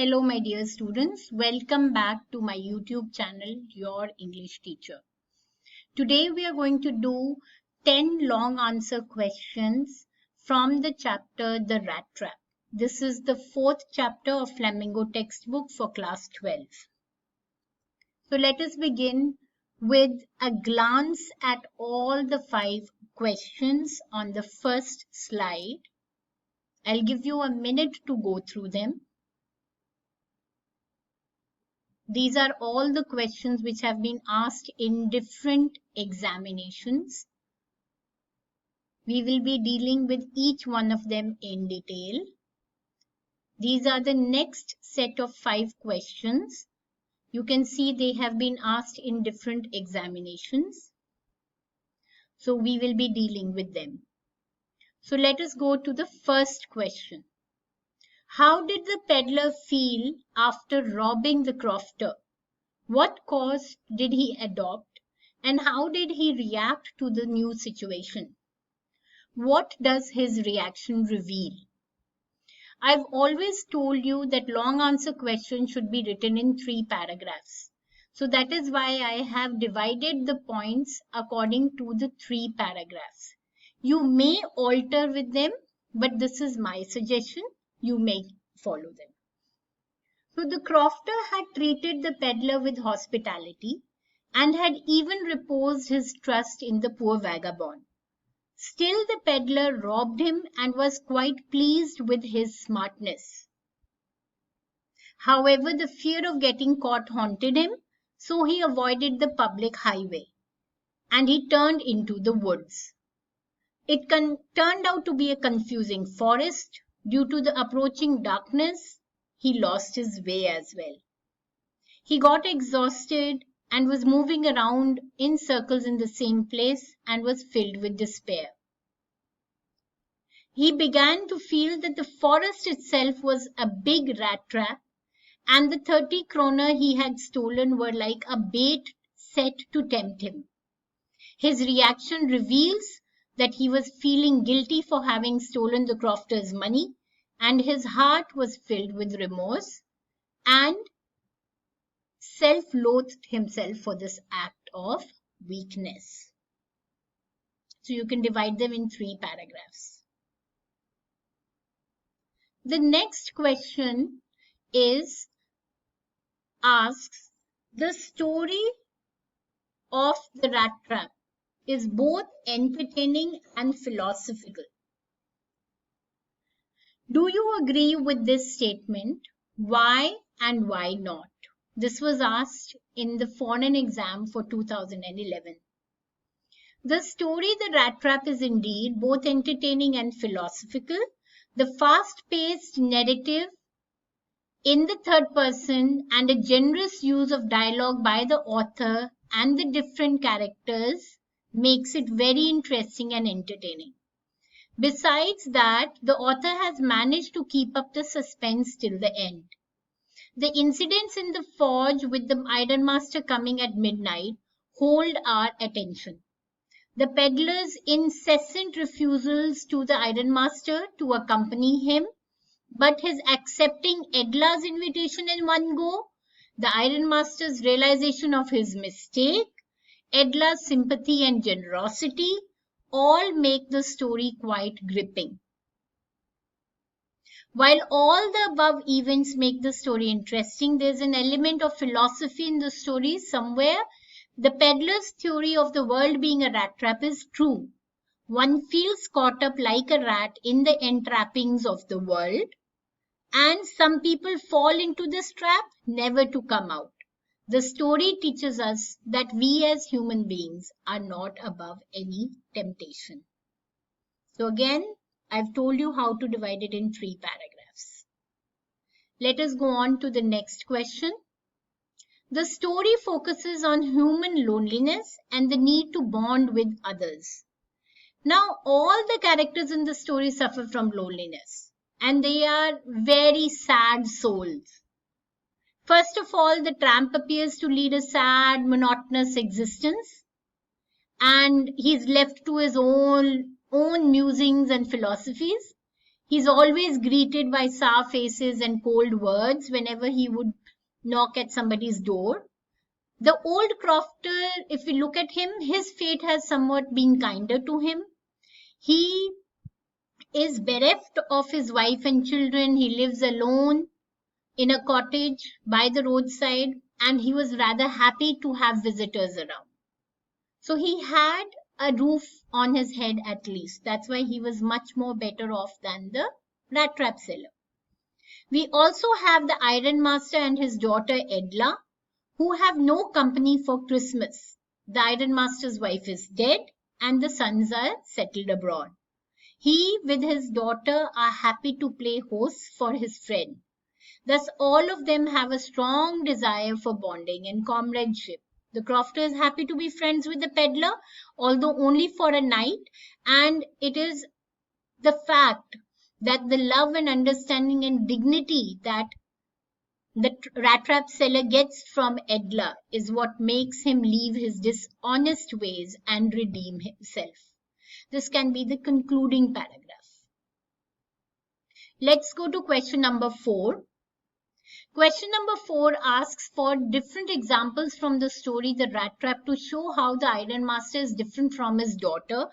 Hello, my dear students. Welcome back to my YouTube channel, Your English Teacher. Today we are going to do 10 long answer questions from the chapter The Rat Trap. This is the fourth chapter of Flamingo textbook for class 12. So let us begin with a glance at all the 5 questions on the first slide. I'll give you a minute to go through them. These are all the questions which have been asked in different examinations. We will be dealing with each one of them in detail. These are the next set of 5 questions. You can see they have been asked in different examinations. So we will be dealing with them. So let us go to the first question. How did the peddler feel after robbing the crofter? What course did he adopt, and how did he react to the new situation? What does his reaction reveal? I've always told you that long answer questions should be written in 3 paragraphs. So that is why I have divided the points according to the 3 paragraphs. You may alter with them, but this is my suggestion. You may follow them. So the crofter had treated the peddler with hospitality and had even reposed his trust in the poor vagabond. Still the peddler robbed him and was quite pleased with his smartness. However, the fear of getting caught haunted him, so he avoided the public highway and he turned into the woods. It turned out to be a confusing forest. Due to the approaching darkness, he lost his way as well. He got exhausted and was moving around in circles in the same place and was filled with despair. He began to feel that the forest itself was a big rat trap and the 30 kroner he had stolen were like a bait set to tempt him. His reaction reveals that he was feeling guilty for having stolen the crofter's money, and his heart was filled with remorse and self-loathed himself for this act of weakness. So you can divide them in 3 paragraphs. The next question asks, the story of the rat trap is both entertaining and philosophical. Do you agree with this statement? Why and why not? This was asked in the foreign exam for 2011. The story The Rat Trap is indeed both entertaining and philosophical. The fast-paced narrative in the third person and a generous use of dialogue by the author and the different characters makes it very interesting and entertaining. Besides that, the author has managed to keep up the suspense till the end. The incidents in the forge with the ironmaster coming at midnight hold our attention. The peddler's incessant refusals to the ironmaster to accompany him, but his accepting Edla's invitation in one go, the ironmaster's realization of his mistake, Edla's sympathy and generosity, all make the story quite gripping. While all the above events make the story interesting, there's an element of philosophy in the story somewhere. The peddler's theory of the world being a rat trap is true. One feels caught up like a rat in the entrappings of the world, and some people fall into this trap never to come out. The story teaches us that we as human beings are not above any temptation. So again, I've told you how to divide it in 3 paragraphs. Let us go on to the next question. The story focuses on human loneliness and the need to bond with others. Now, all the characters in the story suffer from loneliness, and they are very sad souls. First of all, the tramp appears to lead a sad, monotonous existence, and he's left to his own musings and philosophies. He's always greeted by sour faces and cold words whenever he would knock at somebody's door. The old crofter, if we look at him, his fate has somewhat been kinder to him. He is bereft of his wife and children. He lives alone in a cottage by the roadside, and he was rather happy to have visitors around. So he had a roof on his head at least. That's why he was much more better off than the rat trap seller. We also have the iron master and his daughter Edla, who have no company for Christmas. The iron master's wife is dead and the sons are settled abroad. He with his daughter are happy to play host for his friend. Thus all of them have a strong desire for bonding and comradeship. The crofter is happy to be friends with the peddler, although only for a night, and it is the fact that the love and understanding and dignity that the rat trap seller gets from Edla is what makes him leave his dishonest ways and redeem himself. This can be the concluding paragraph. Let's go to question number 4. Question number 4 asks for different examples from the story The Rat Trap to show how the Iron Master is different from his daughter,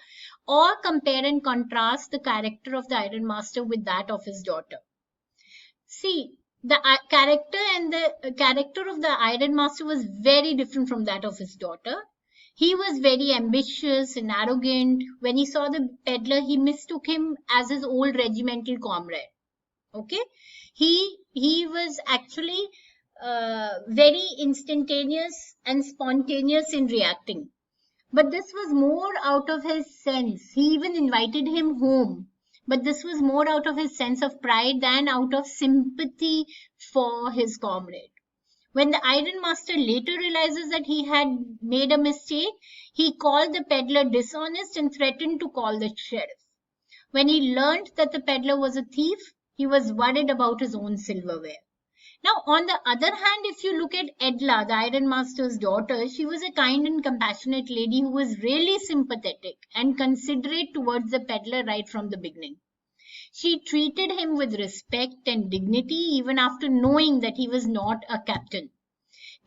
or compare and contrast the character of the Iron Master with that of his daughter. See, the character of the Iron Master was very different from that of his daughter. He was very ambitious and arrogant. When he saw the peddler, he mistook him as his old regimental comrade. Okay, he was actually very instantaneous and spontaneous in reacting, but this was more out of his sense. He even invited him home, but this was more out of his sense of pride than out of sympathy for his comrade. When the iron master later realizes that he had made a mistake, he called the peddler dishonest and threatened to call the sheriff. When he learned that the peddler was a thief, he was worried about his own silverware. Now, on the other hand, if you look at Edla, the iron master's daughter, she was a kind and compassionate lady who was really sympathetic and considerate towards the peddler right from the beginning. She treated him with respect and dignity even after knowing that he was not a captain.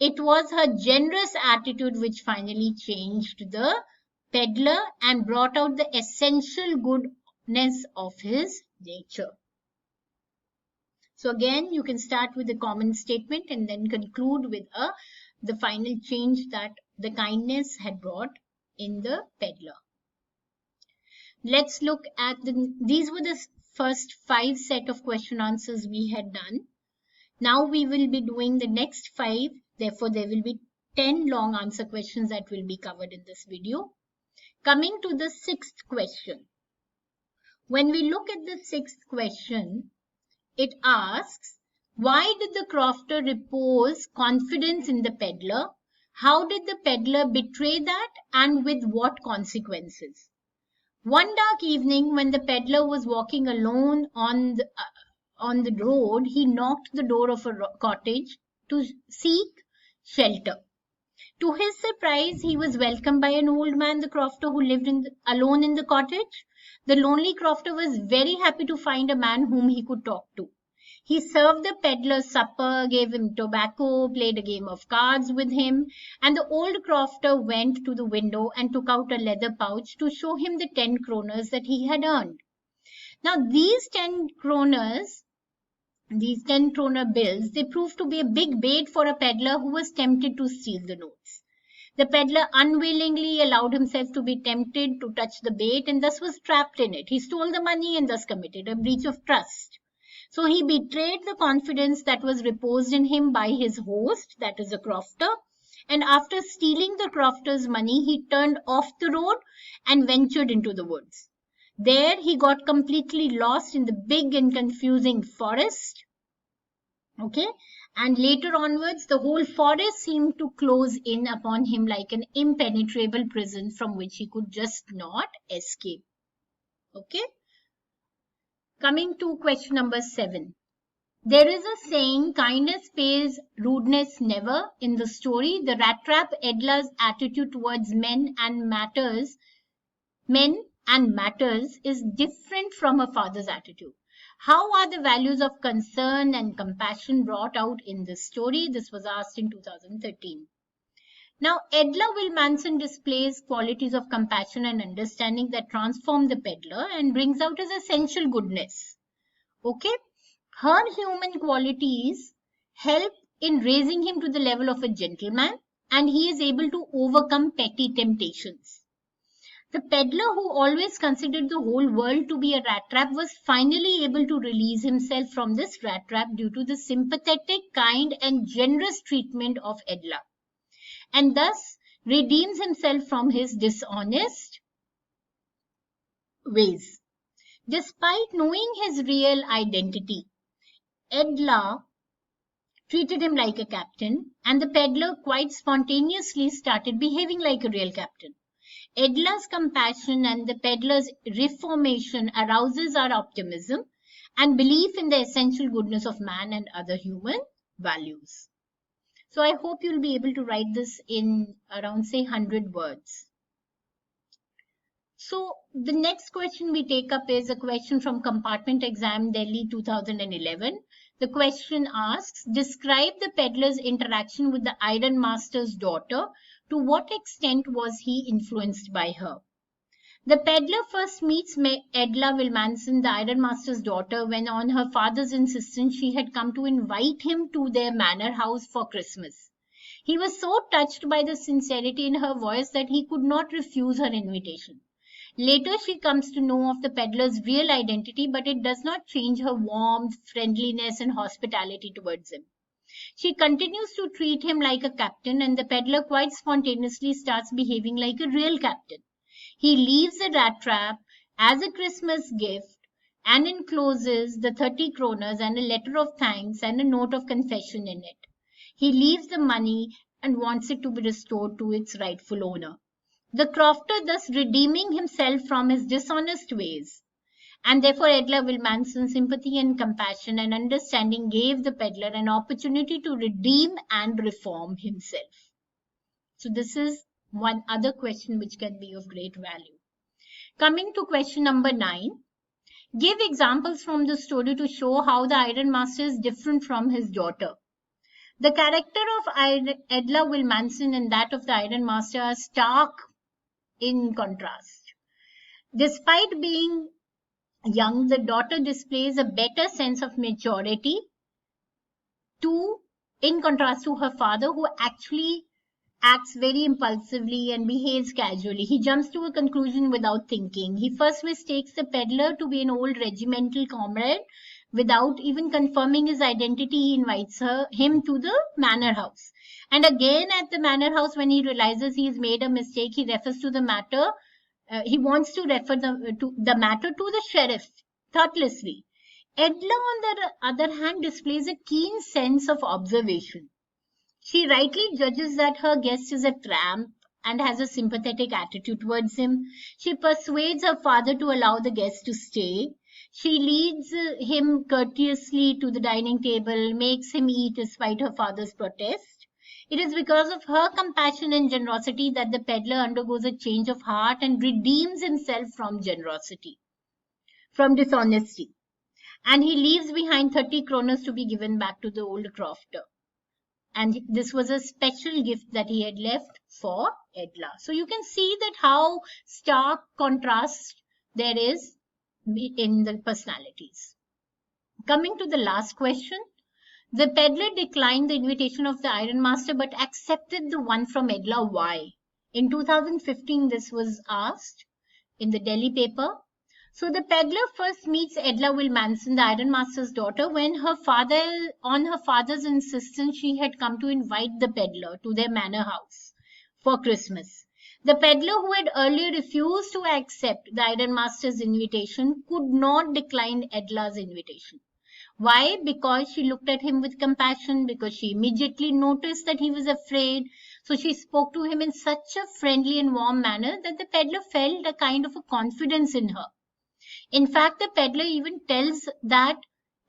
It was her generous attitude which finally changed the peddler and brought out the essential goodness of his nature. So again, you can start with a common statement and then conclude with the final change that the kindness had brought in the peddler. Let's look at these were the first 5 set of question answers we had done. Now we will be doing the next 5. Therefore, there will be 10 long answer questions that will be covered in this video. Coming to the 6th question. When we look at the 6th question, it asks, why did the crofter repose confidence in the peddler? How did the peddler betray that, and with what consequences? One dark evening, when the peddler was walking alone on the road, he knocked the door of a cottage to seek shelter. To his surprise, he was welcomed by an old man, the crofter, who lived alone in the cottage. The lonely crofter was very happy to find a man whom he could talk to. He served the peddler supper, gave him tobacco, played a game of cards with him, and the old crofter went to the window and took out a leather pouch to show him the 10 kroners that he had earned. Now, these 10 kroner bills, they proved to be a big bait for a peddler who was tempted to steal the notes. The peddler unwillingly allowed himself to be tempted to touch the bait and thus was trapped in it. He stole the money and thus committed a breach of trust. So he betrayed the confidence that was reposed in him by his host, that is a crofter, and after stealing the crofter's money, he turned off the road and ventured into the woods. There he got completely lost in the big and confusing forest. Okay, and later onwards, the whole forest seemed to close in upon him like an impenetrable prison from which he could just not escape. Okay. Coming to question number 7. There is a saying, kindness pays, rudeness never. In the story, the rat trap, Edla's attitude towards men and matters is different from her father's attitude. How are the values of concern and compassion brought out in this story? This was asked in 2013. Now, Edla Wilmanson displays qualities of compassion and understanding that transform the peddler and brings out his essential goodness. Okay? Her human qualities help in raising him to the level of a gentleman, and he is able to overcome petty temptations. The peddler, who always considered the whole world to be a rat trap, was finally able to release himself from this rat trap due to the sympathetic, kind, and generous treatment of Edla, and thus redeems himself from his dishonest ways. Despite knowing his real identity, Edla treated him like a captain, and the peddler quite spontaneously started behaving like a real captain. Edla's compassion and the peddler's reformation arouses our optimism and belief in the essential goodness of man and other human values. So I hope you'll be able to write this in around, say, 100 words. So the next question we take up is a question from Compartment Exam Delhi 2011. The question asks, describe the peddler's interaction with the iron master's daughter. To what extent was he influenced by her? The peddler first meets Edla Wilmanson, the iron master's daughter, when on her father's insistence she had come to invite him to their manor house for Christmas. He was so touched by the sincerity in her voice that he could not refuse her invitation. Later she comes to know of the peddler's real identity, but it does not change her warmth, friendliness, and hospitality towards him. She continues to treat him like a captain, and the peddler quite spontaneously starts behaving like a real captain. He leaves the rat trap as a Christmas gift and encloses the 30 kronas and a letter of thanks and a note of confession in it. He leaves the money and wants it to be restored to its rightful owner. The crofter thus redeeming himself from his dishonest ways. And therefore Edla Wilmanson's sympathy and compassion and understanding gave the peddler an opportunity to redeem and reform himself. So this is one other question which can be of great value. Coming to question number 9. Give examples from the story to show how the Iron Master is different from his daughter. The character of Edla Wilmanson and that of the Iron Master are stark in contrast. Despite being young, the daughter displays a better sense of maturity in contrast to her father, who actually acts very impulsively and behaves casually. He jumps to a conclusion without thinking. He first mistakes the peddler to be an old regimental comrade. Without even confirming his identity, he invites him to the manor house. And again at the manor house, when he realizes he's made a mistake, he refers to the matter. He wants to refer the matter to the sheriff thoughtlessly. Edla, on the other hand, displays a keen sense of observation. She rightly judges that her guest is a tramp and has a sympathetic attitude towards him. She persuades her father to allow the guest to stay. She leads him courteously to the dining table, makes him eat despite her father's protest. It is because of her compassion and generosity that the peddler undergoes a change of heart and redeems himself from dishonesty. And he leaves behind 30 kronas to be given back to the old crofter. And this was a special gift that he had left for Edla. So you can see that how stark contrast there is in the personalities. Coming to the last question. The peddler declined the invitation of the Iron Master but accepted the one from Edla. Why? In 2015, this was asked in the Delhi paper. So the peddler first meets Edla Wilmanson, the Iron Master's daughter, when on her father's insistence, she had come to invite the peddler to their manor house for Christmas. The peddler, who had earlier refused to accept the Iron Master's invitation, could not decline Edla's invitation. Why? Because she looked at him with compassion, because she immediately noticed that he was afraid. So she spoke to him in such a friendly and warm manner that the peddler felt a kind of a confidence in her. In fact, the peddler even tells that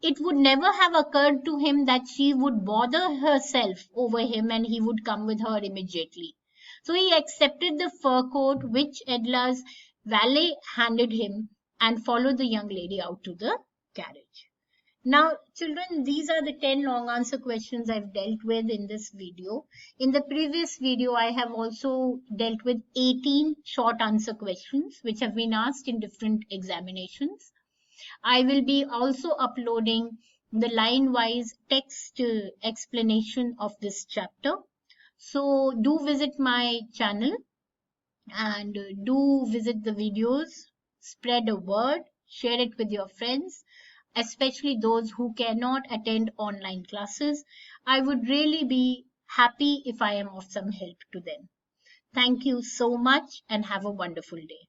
it would never have occurred to him that she would bother herself over him and he would come with her immediately. So he accepted the fur coat which Edla's valet handed him and followed the young lady out to the carriage. Now, children, these are the 10 long answer questions I've dealt with in this video. In the previous video, I have also dealt with 18 short answer questions which have been asked in different examinations. I will be also uploading the line-wise text explanation of this chapter. So do visit my channel and do visit the videos, spread a word, share it with your friends, especially those who cannot attend online classes. I would really be happy if I am of some help to them. Thank you so much and have a wonderful day.